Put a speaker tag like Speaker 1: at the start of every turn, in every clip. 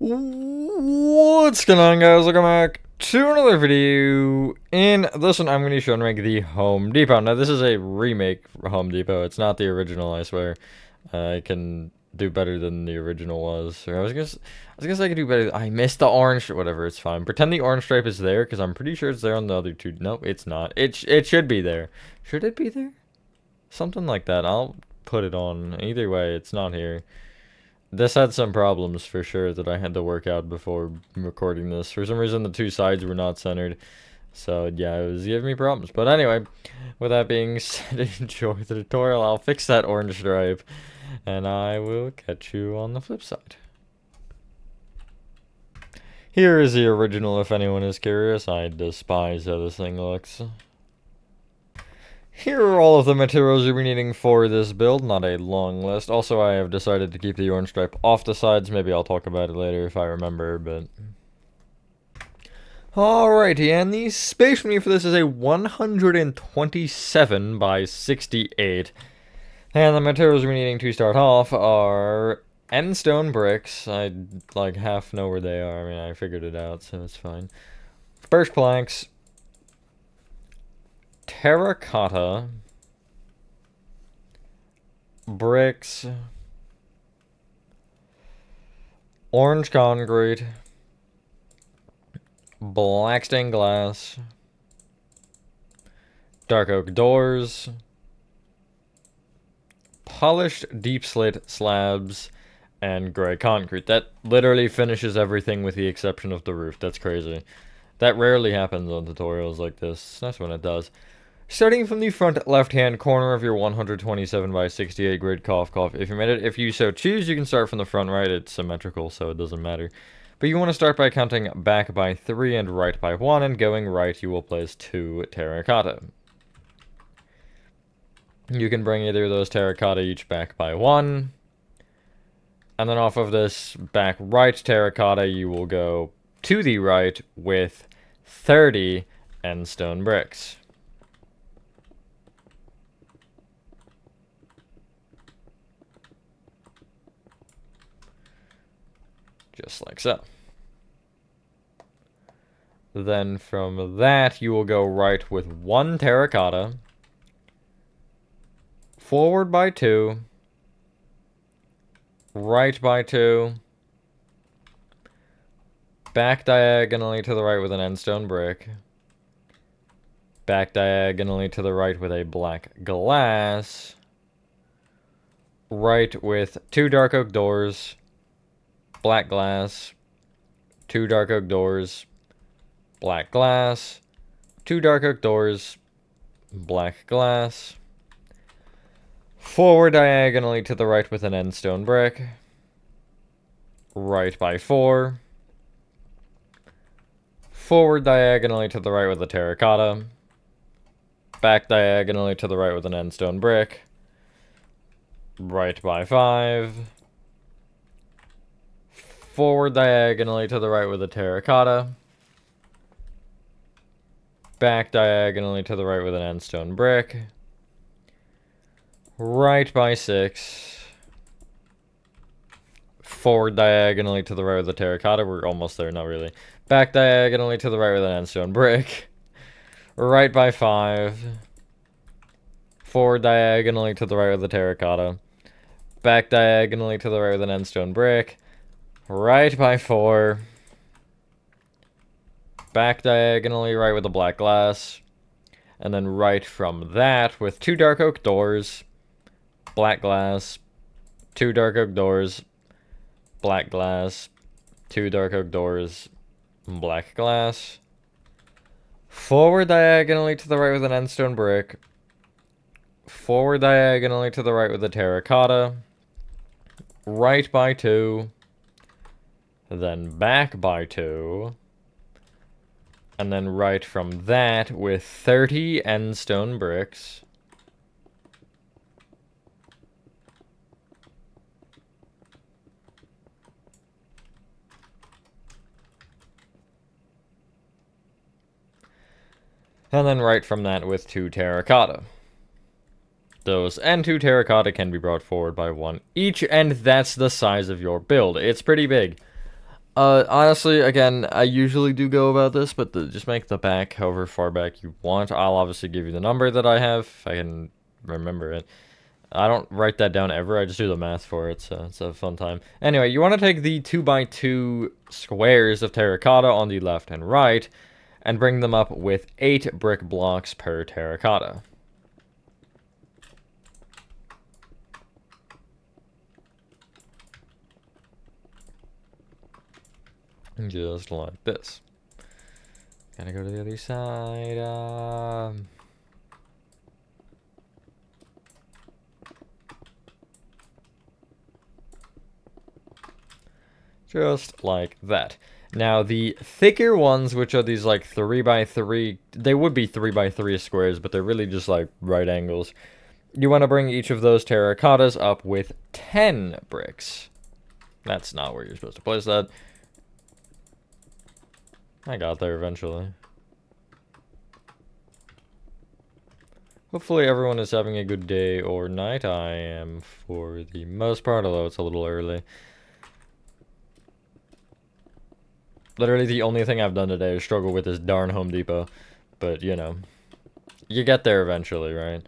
Speaker 1: What's going on, guys? Welcome back to another video. In this one, I'm going to show and make the Home Depot. Now, this is a remake Home Depot. It's not the original, I swear. I can do better than the original was. Or I was gonna say I could do better. I missed the orange. Whatever, it's fine. Pretend the orange stripe is there, because I'm pretty sure it's there on the other two. Nope, it's not. It should be there. Should it be there? Something like that. I'll put it on. Either way, it's not here. This had some problems for sure that I had to work out before recording this. For some reason, the two sides were not centered. So, yeah, it was giving me problems. But anyway, with that being said, enjoy the tutorial. I'll fix that orange stripe. And I will catch you on the flip side. Here is the original, if anyone is curious. I despise how this thing looks. Here are all of the materials you'll be needing for this build, not a long list. Also, I have decided to keep the orange stripe off the sides. Maybe I'll talk about it later if I remember, but... Alrighty, and the space we need for this is a 127 by 68. And the materials we're needing to start off are end stone bricks. I, like, half know where they are. I mean, I figured it out, so it's fine. Birch planks. Terracotta, bricks, orange concrete, black stained glass, dark oak doors, polished deep slit slabs, and gray concrete. That literally finishes everything with the exception of the roof. That's crazy. That rarely happens on tutorials like this. That's when it does. Starting from the front left-hand corner of your 127 by 68 grid, cough, cough. If you made it, if you so choose, you can start from the front right. It's symmetrical, so it doesn't matter. But you want to start by counting back by 3 and right by 1, and going right, you will place 2 terracotta. You can bring either of those terracotta each back by 1. And then off of this back right terracotta, you will go to the right with 30 end stone bricks. Just like so. Then from that, you will go right with 1 terracotta, forward by 2, right by 2, back diagonally to the right with an end stone brick, back diagonally to the right with a black glass, right with 2 dark oak doors, black glass, 2 dark oak doors, black glass, 2 dark oak doors, black glass, forward diagonally to the right with an end stone brick, right by 4, forward diagonally to the right with a terracotta, back diagonally to the right with an end stone brick, right by 5, forward diagonally to the right with a terracotta, back diagonally to the right with an end stone brick, right by 6, forward diagonally to the right with a terracotta, we're almost there, not really, back diagonally to the right with an end stone brick, right by 5, forward diagonally to the right with a terracotta, back diagonally to the right with an end stone brick, right by 4, back diagonally right with a black glass, and then right from that with 2 dark oak doors, black glass, 2 dark oak doors, black glass, 2 dark oak doors, black glass, forward diagonally to the right with an end stone brick, forward diagonally to the right with a terracotta, right by 2, then back by 2, and then right from that with 30 end stone bricks, and then right from that with 2 terracotta. Those and 2 terracotta can be brought forward by 1 each, and that's the size of your build. It's pretty big. Honestly, again, I usually do go about this, but just make the back however far back you want. I'll obviously give you the number that I have, if I can remember it. I don't write that down ever, I just do the math for it, so it's a fun time. Anyway, you want to take the 2x2 squares of terracotta on the left and right, and bring them up with 8 brick blocks per terracotta. Just like this. Gotta go to the other side. Just like that. Now, the thicker ones, which are these like 3x3, they would be 3x3 squares, but they're really just like right angles. You want to bring each of those terracottas up with 10 bricks. That's not where you're supposed to place that. I got there eventually. Hopefully everyone is having a good day or night. I am for the most part, although it's a little early. Literally the only thing I've done today is struggle with this darn Home Depot. But, you know, you get there eventually, right?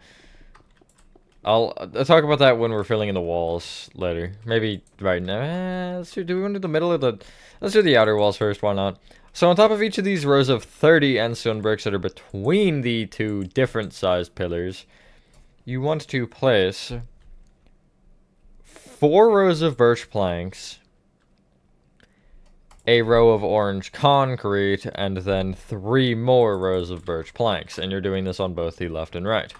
Speaker 1: I'll talk about that when we're filling in the walls later. Maybe right now. Do we want to do the middle of the... Let's do the outer walls first, why not? So on top of each of these rows of 30 endstone bricks that are between the two different sized pillars, you want to place 4 rows of birch planks, a row of orange concrete, and then 3 more rows of birch planks. And you're doing this on both the left and right.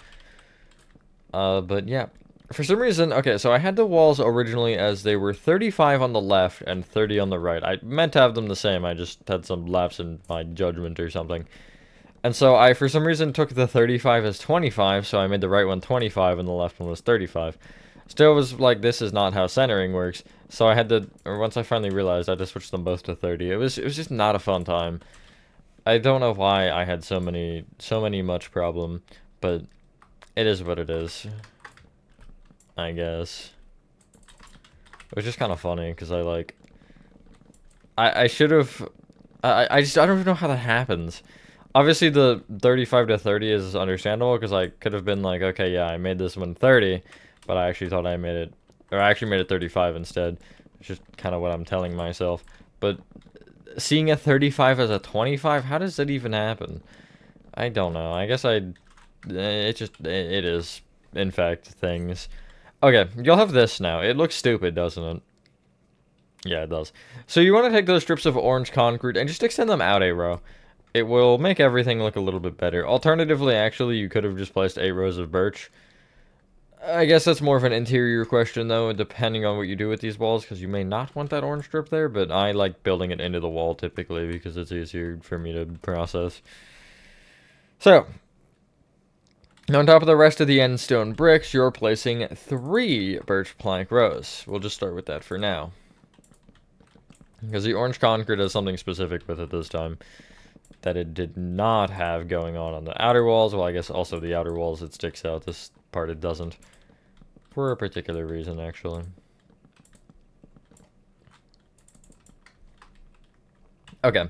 Speaker 1: But yeah, for some reason, okay, so I had the walls originally as they were 35 on the left and 30 on the right. I meant to have them the same, I just had some lapse in my judgment or something. And so I, for some reason, took the 35 as 25, so I made the right one 25 and the left one was 35. Still was like, this is not how centering works, so I had to, or once I finally realized, I had to switch them both to 30. It was just not a fun time. I don't know why I had so many much problem, but it is what it is, I guess. It was just kind of funny, because I should have, I don't even know how that happens. Obviously, the 35 to 30 is understandable, because I could have been like, okay, yeah, I made this one 30, but I actually thought I made it, or I actually made it 35 instead. It's just kind of what I'm telling myself. But seeing a 35 as a 25, how does that even happen? I don't know. I guess it is, in fact, things. Okay, you'll have this now. It looks stupid, doesn't it? Yeah, it does. So you want to take those strips of orange concrete and just extend them out a row. It will make everything look a little bit better. Alternatively, actually, you could have just placed 8 rows of birch. I guess that's more of an interior question, though, depending on what you do with these walls, because you may not want that orange strip there, but I like building it into the wall, typically, because it's easier for me to process. So, on top of the rest of the end stone bricks, you're placing 3 birch plank rows. We'll just start with that for now, because the orange concrete has something specific with it this time that it did not have going on the outer walls. Well, I guess also the outer walls, it sticks out. This part it doesn't, for a particular reason, actually. Okay,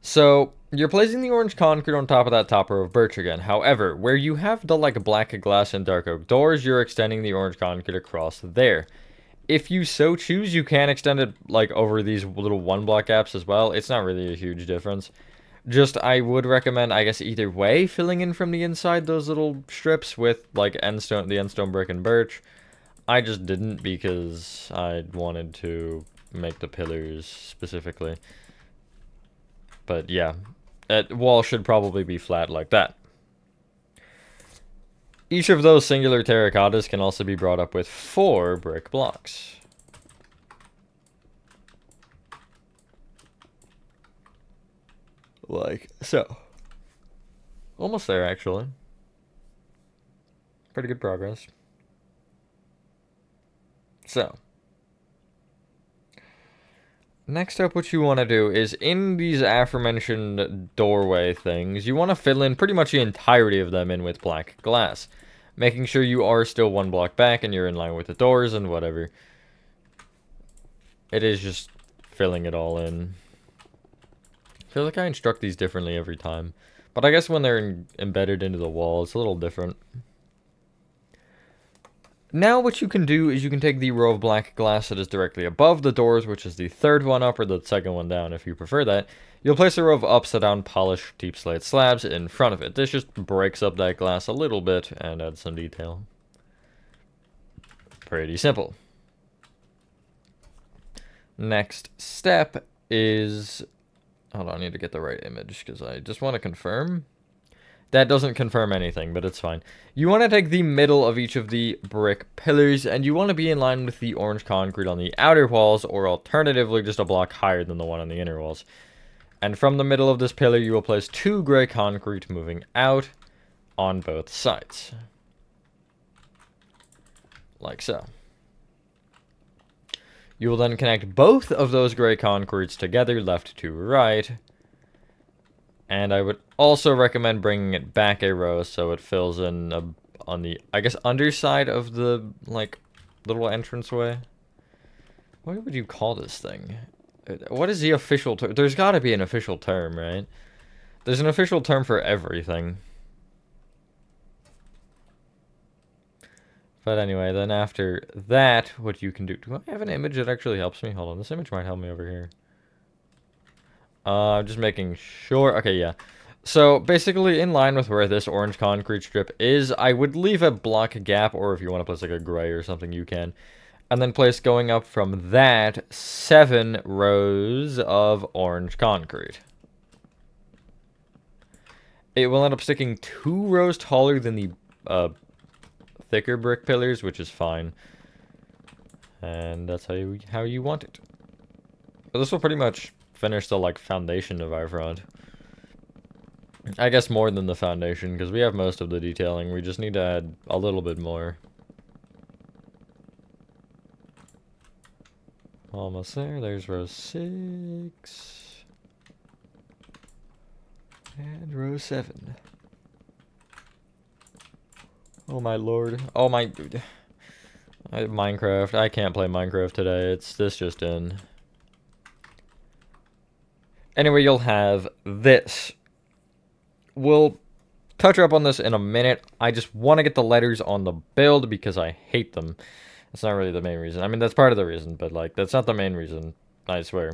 Speaker 1: so you're placing the orange concrete on top of that top row of birch again. However, where you have the like black glass and dark oak doors, you're extending the orange concrete across there. If you so choose, you can extend it like over these little 1-block gaps as well. It's not really a huge difference. Just, I would recommend, I guess, either way, filling in from the inside those little strips with, like, the endstone brick and birch. I just didn't because I wanted to make the pillars specifically. But, yeah, that wall should probably be flat like that. Each of those singular terracottas can also be brought up with 4 brick blocks. Like so. Almost there, actually. Pretty good progress. So, next up, what you want to do is, in these aforementioned doorway things, you want to fill in pretty much the entirety of them in with black glass, making sure you are still 1 block back and you're in line with the doors and whatever. It is just filling it all in. I feel like I instruct these differently every time. But I guess when they're embedded into the wall, it's a little different. Now what you can do is you can take the row of black glass that is directly above the doors, which is the third one up or the second one down if you prefer that. You'll place a row of upside down polished deep slate slabs in front of it. This just breaks up that glass a little bit and adds some detail. Pretty simple. Next step is... Hold on, I need to get the right image because I just want to confirm. That doesn't confirm anything, but it's fine. You want to take the middle of each of the brick pillars, and you want to be in line with the orange concrete on the outer walls, or alternatively just a block higher than the one on the inner walls. And from the middle of this pillar, you will place 2 gray concrete moving out on both sides. Like so. You will then connect both of those gray concretes together, left to right. And I would also recommend bringing it back a row so it fills in on the, I guess, underside of the, like, little entranceway. What would you call this thing? What is the official term? There's got to be an official term, right? There's an official term for everything. But anyway, then after that, what you can do... Do I have an image that actually helps me? Hold on, this image might help me over here. I'm just making sure... Okay, yeah. So, basically, in line with where this orange concrete strip is, I would leave a block gap, or if you want to place like a gray or something, you can. And then place, going up from that, 7 rows of orange concrete. It will end up sticking 2 rows taller than the thicker brick pillars, which is fine. And that's how you want it. But this will pretty much finish the, like, foundation of our front. I guess more than the foundation, because we have most of the detailing. We just need to add a little bit more. Almost there. There's row 6. And row 7. Oh my lord. Oh my... Minecraft. I can't play Minecraft today. It's this just in. Anyway, you'll have this. We'll touch up on this in a minute. I just want to get the letters on the build because I hate them. That's not really the main reason. I mean, that's part of the reason, but, like, that's not the main reason. I swear.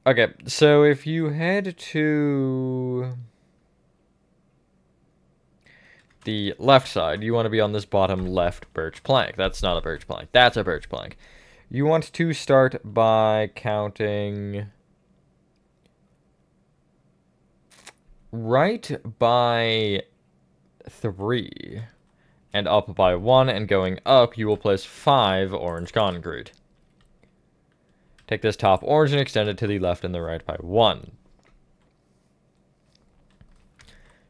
Speaker 1: Okay, so if you head to the left side, you want to be on this bottom left birch plank. That's not a birch plank. That's a birch plank. You want to start by counting right by 3 and up by 1, and going up you will place 5 orange concrete. Take this top orange and extend it to the left and the right by 1.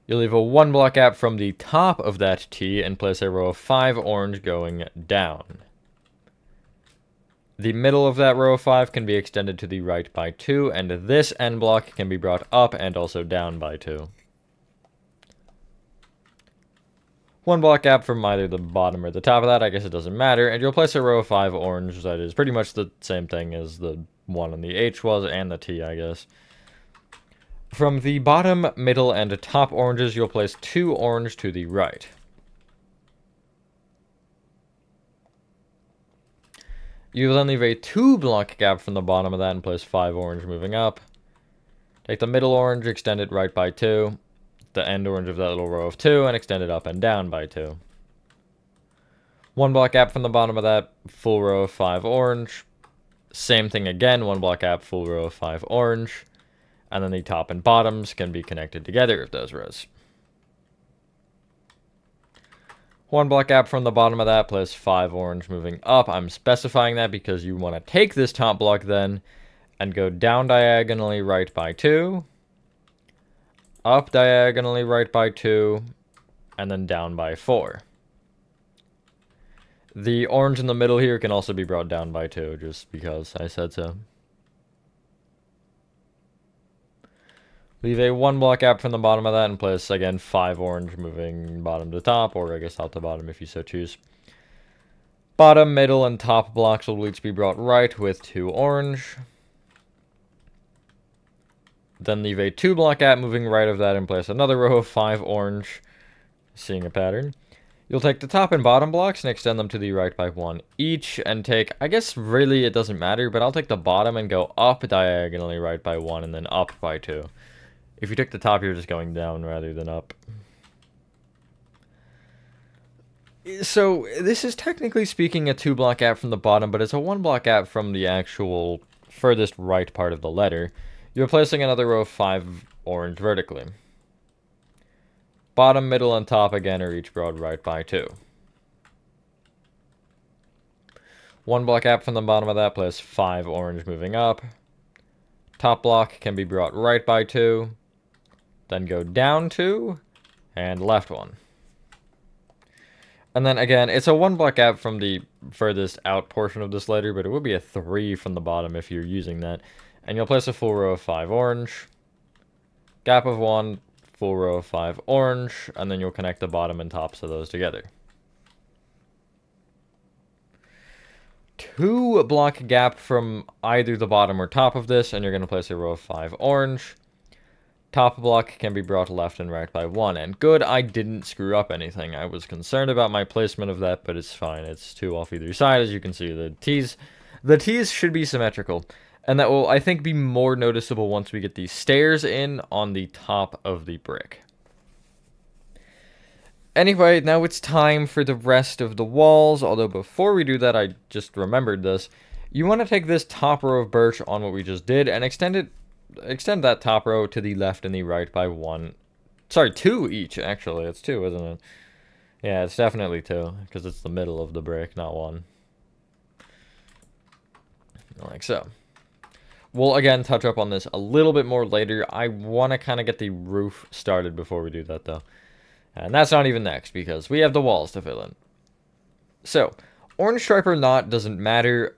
Speaker 1: You'll leave a 1 block gap from the top of that T and place a row of 5 orange going down. The middle of that row of 5 can be extended to the right by 2, and this end block can be brought up and also down by 2. 1 block gap from either the bottom or the top of that, I guess it doesn't matter, and you'll place a row of 5 orange that is pretty much the same thing as the one on the H was, and the T, I guess. From the bottom, middle, and top oranges, you'll place 2 orange to the right. You then leave a 2 block gap from the bottom of that and place 5 orange moving up. Take the middle orange, extend it right by 2. The end orange of that little row of 2, and extend it up and down by 2. 1 block gap from the bottom of that, full row of 5 orange. Same thing again, 1 block gap, full row of 5 orange. And then the top and bottoms can be connected together of those rows. 1 block gap from the bottom of that, plus 5 orange moving up. I'm specifying that because you want to take this top block then and go down diagonally right by 2. Up diagonally right by 2. And then down by 4. The orange in the middle here can also be brought down by 2, just because I said so. Leave a 1 block gap from the bottom of that and place, again, 5 orange moving bottom to top, or I guess top to bottom if you so choose. Bottom, middle, and top blocks will each be brought right with 2 orange. Then leave a 2-block gap moving right of that and place another row of 5 orange, seeing a pattern. You'll take the top and bottom blocks and extend them to the right by 1 each, and take, I guess really it doesn't matter, but I'll take the bottom and go up diagonally right by 1 and then up by 2. If you took the top, you're just going down rather than up. So this is technically speaking a 2-block gap from the bottom, but it's a 1-block gap from the actual furthest right part of the letter. You're placing another row of 5 orange vertically. Bottom, middle, and top again are each brought right by 2. 1-block gap from the bottom of that, place 5 orange moving up. Top block can be brought right by 2. Then go down 2, and left 1. And then again, it's a 1-block gap from the furthest out portion of this letter, but it would be a 3 from the bottom if you're using that. And you'll place a full row of 5 orange. Gap of 1, full row of 5 orange, and then you'll connect the bottom and tops of those together. 2-block gap from either the bottom or top of this, and you're going to place a row of 5 orange. Top block can be brought left and right by 1, and good, I didn't screw up anything. I was concerned about my placement of that, but it's fine. It's 2 off either side, as you can see. The T's should be symmetrical, and that will, I think, be more noticeable once we get these stairs in on the top of the brick. Anyway, now it's time for the rest of the walls, although before we do that, I just remembered this. You want to take this top row of birch on what we just did and extend that top row to the left and the right by 1. Sorry, 2 each, actually. It's 2, isn't it? Yeah, it's definitely 2, because it's the middle of the brick, not 1. Like so. We'll, again, touch up on this a little bit more later. I want to kind of get the roof started before we do that, though. And that's not even next, because we have the walls to fill in. So, orange stripe or not doesn't matter.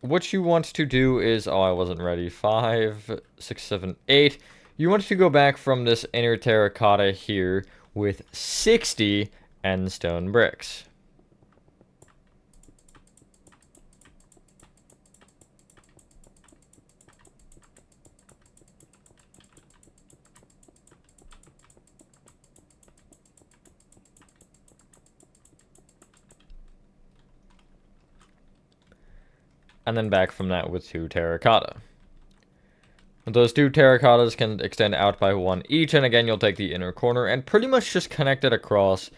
Speaker 1: What you want to do is... Oh, I wasn't ready. 5, 6, 7, 8. You want to go back from this inner terracotta here with 60 end stone bricks. And then back from that with 2 terracotta. Those 2 terracottas can extend out by 1 each, and again, you'll take the inner corner and pretty much just connect it across.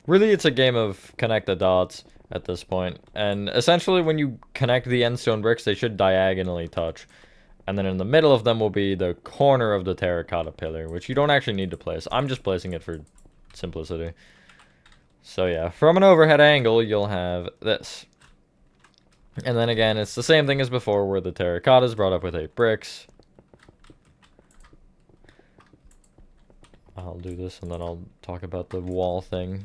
Speaker 1: Really, it's a game of connect the dots at this point. And essentially, when you connect the end stone bricks, they should diagonally touch. And then in the middle of them will be the corner of the terracotta pillar, which you don't actually need to place. I'm just placing it for simplicity. So yeah, from an overhead angle, you'll have this. And then again, it's the same thing as before, where the terracotta is brought up with 8 bricks. I'll do this, and then I'll talk about the wall thing.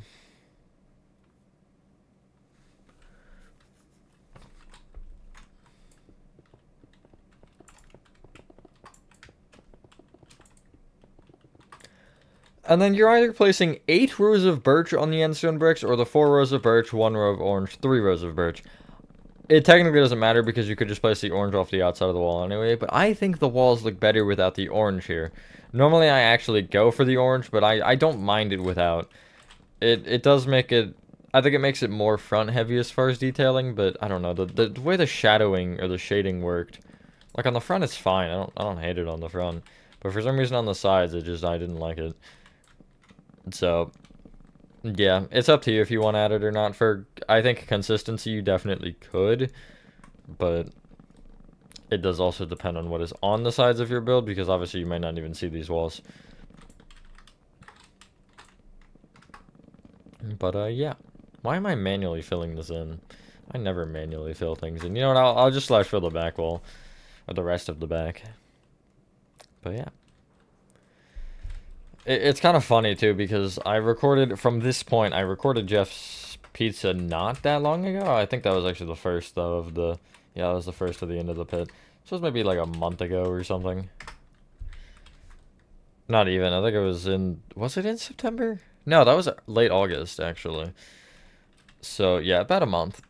Speaker 1: And then you're either placing 8 rows of birch on the end stone bricks, or the 4 rows of birch, 1 row of orange, 3 rows of birch. It technically doesn't matter because you could just place the orange off the outside of the wall anyway, but I think the walls look better without the orange here. Normally I actually go for the orange, but I don't mind it without. It does make it... I think it makes it more front heavy as far as detailing, but I don't know. The way the shadowing or the shading worked, like on the front it's fine. I don't hate it on the front. But for some reason on the sides, I didn't like it. So... yeah, it's up to you if you want to add it or not. For, I think, consistency, you definitely could, but it does also depend on what is on the sides of your build, because obviously you might not even see these walls. But, yeah. Why am I manually filling this in? I never manually fill things in. You know what, I'll just slash fill the back wall, or the rest of the back. But, yeah. It's kind of funny, too, because I recorded, from this point, I recorded Jeff's Pizza not that long ago. I think that was actually the first, though, of the... yeah, that was the first of the end of the pit. So it was maybe like a month ago or something. Not even. I think it was in... was it in September? No, that was late August, actually. So, yeah, about a month.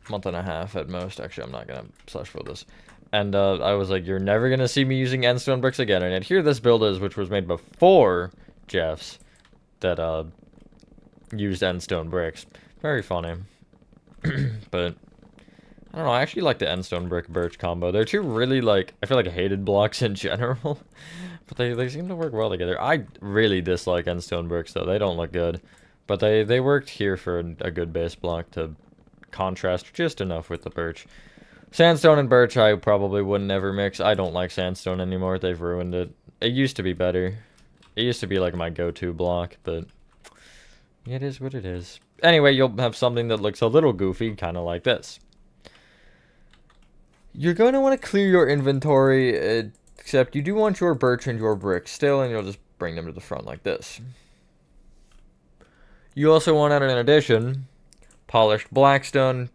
Speaker 1: month and a half at most. Actually, I'm not gonna slash for this. And I was like, you're never gonna see me using end stone bricks again. And yet here this build is, which was made before Jeff's, that used end stone bricks. Very funny. But I don't know, I actually like the end stone brick birch combo. They're two really, like, I feel like hated blocks in general. But they seem to work well together. I really dislike end stone bricks though. They don't look good. But they worked here for a good base block to contrast just enough with the birch. Sandstone and birch I probably wouldn't ever mix. I don't like sandstone anymore. They've ruined it. It used to be better. It used to be like my go-to block, but it is what it is. Anyway, you'll have something that looks a little goofy, kind of like this. You're going to want to clear your inventory, except you do want your birch and your brick still, and you'll just bring them to the front like this. You also want, in addition, polished blackstone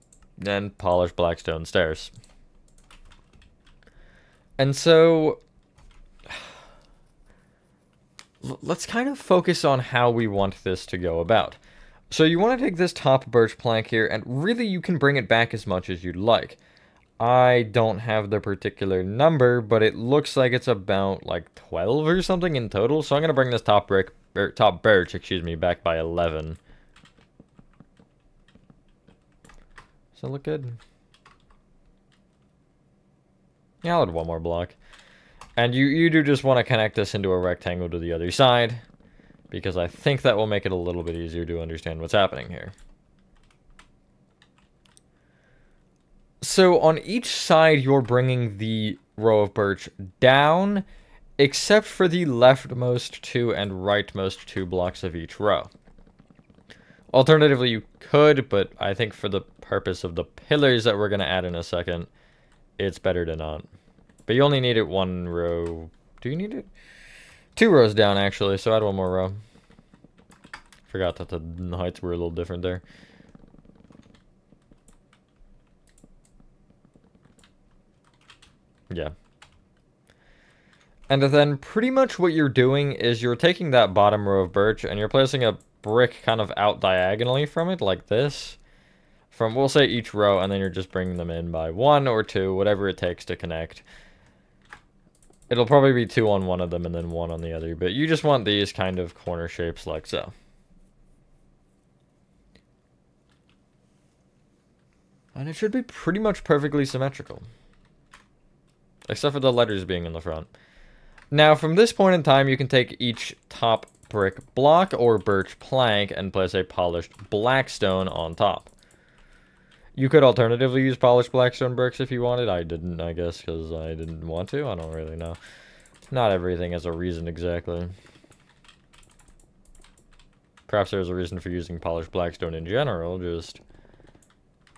Speaker 1: and polished blackstone stairs. And so let's kind of focus on how we want this to go about. So you want to take this top birch plank here, and really you can bring it back as much as you'd like. I don't have the particular number, but it looks like it's about like 12 or something in total. So I'm going to bring this top birch, excuse me, back by 11. Does that look good? Yeah, I'll add one more block. And you do just want to connect this into a rectangle to the other side, because I think that will make it a little bit easier to understand what's happening here. So on each side, you're bringing the row of birch down, except for the leftmost two and rightmost two blocks of each row. Alternatively, you could, but I think for the purpose of the pillars that we're going to add in a second, it's better to not. But you only need it one row. Do you need it? 2 rows down, actually, so add one more row. Forgot that the heights were a little different there. Yeah. And then pretty much what you're doing is you're taking that bottom row of birch and you're placing a brick kind of out diagonally from it, like this. From, we'll say, each row, and then you're just bringing them in by 1 or 2, whatever it takes to connect. It'll probably be 2 on one of them and then 1 on the other, but you just want these kind of corner shapes like so. And it should be pretty much perfectly symmetrical. Except for the letters being in the front. Now, from this point in time, you can take each top brick block or birch plank and place a polished blackstone on top. You could alternatively use polished blackstone bricks if you wanted. I didn't, I guess, because I didn't want to. I don't really know. Not everything has a reason exactly. Perhaps there's a reason for using polished blackstone in general, just...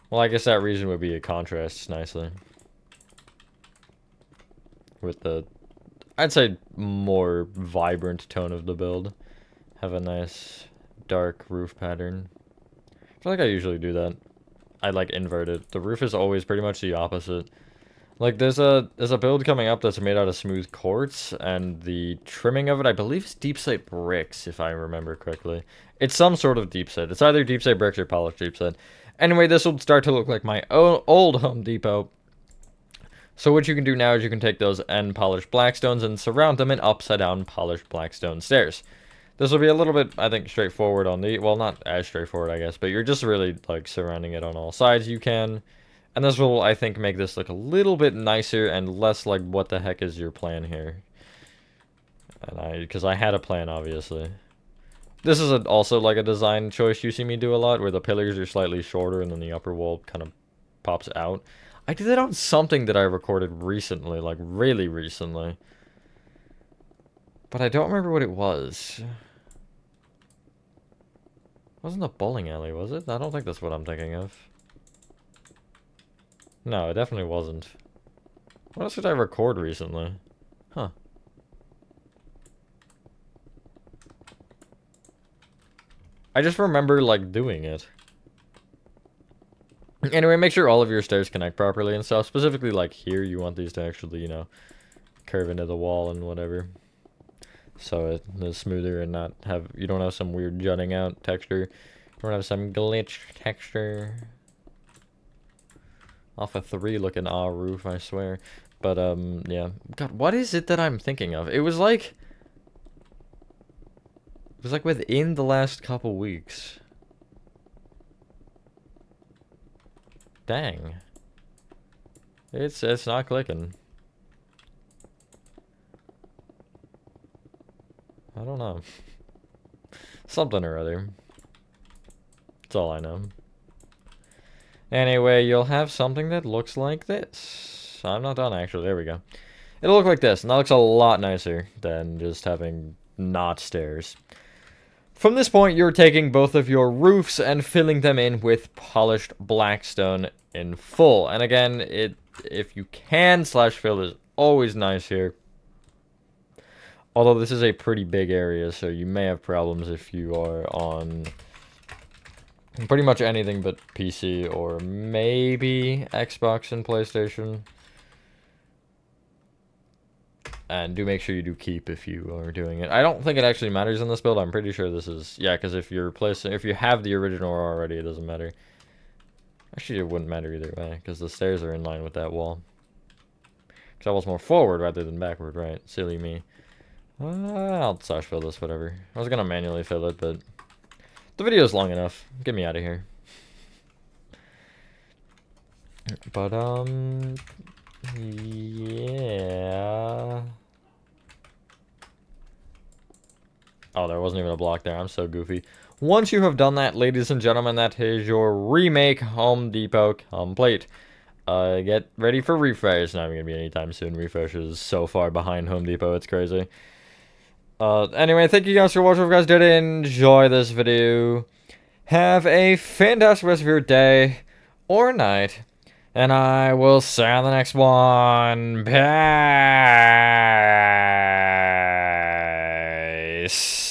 Speaker 1: Well, I guess that reason would be it contrasts nicely. With the, I'd say, more vibrant tone of the build. Have a nice dark roof pattern. I feel like I usually do that. I like invert it. The roof is always pretty much the opposite. Like there's a build coming up that's made out of smooth quartz, and the trimming of it, I believe, is deepslate bricks, if I remember correctly. It's some sort of deepslate. It's either deepslate bricks or polished deepslate. Anyway, this will start to look like my old Home Depot. So what you can do now is you can take those end polished blackstones and surround them in upside down polished blackstone stairs. This will be a little bit, I think, straightforward on the, well, not as straightforward, I guess, but you're just really, like, surrounding it on all sides you can. And this will, I think, make this look a little bit nicer and less like, what the heck is your plan here? And because I had a plan, obviously. This is also, like, a design choice you see me do a lot, where the pillars are slightly shorter and then the upper wall kind of pops out. I did that on something that I recorded recently, like, really recently. But I don't remember what it was. It wasn't a bowling alley, was it? I don't think that's what I'm thinking of. No, it definitely wasn't. What else did I record recently? Huh. I just remember, like, doing it. Anyway, make sure all of your stairs connect properly and stuff. Specifically, like, here, you want these to actually, you know, curve into the wall and whatever. So it is smoother and not have, you don't have some weird jutting out texture. You don't have some glitch texture. Off a 3-looking roof, I swear. But, yeah. God, what is it that I'm thinking of? It was like within the last couple weeks. Dang. It's not clicking. I don't know. Something or other. That's all I know. Anyway, you'll have something that looks like this. I'm not done, actually. There we go. It'll look like this, and that looks a lot nicer than just having not stairs. From this point, you're taking both of your roofs and filling them in with polished blackstone in full. And again, if you can slash fill is always nice here. Although this is a pretty big area, so you may have problems if you are on pretty much anything but PC or maybe Xbox and PlayStation. And do make sure you do keep if you are doing it. I don't think it actually matters in this build. I'm pretty sure this is... Yeah, because if you're placing... If you have the original already, it doesn't matter. Actually, it wouldn't matter either way, because the stairs are in line with that wall. Because that wall's more forward rather than backward, right? Silly me. I'll slash fill this, whatever. I was gonna manually fill it, but... The video's long enough. Get me out of here. But, yeah... Oh, there wasn't even a block there. I'm so goofy. Once you have done that, ladies and gentlemen, that is your remake Home Depot complete. Get ready for refresh. It's not even going to be anytime soon. Refresh is so far behind Home Depot. It's crazy. Anyway, thank you guys for watching. If you guys did enjoy this video, have a fantastic rest of your day or night. And I will see you on the next one. Peace.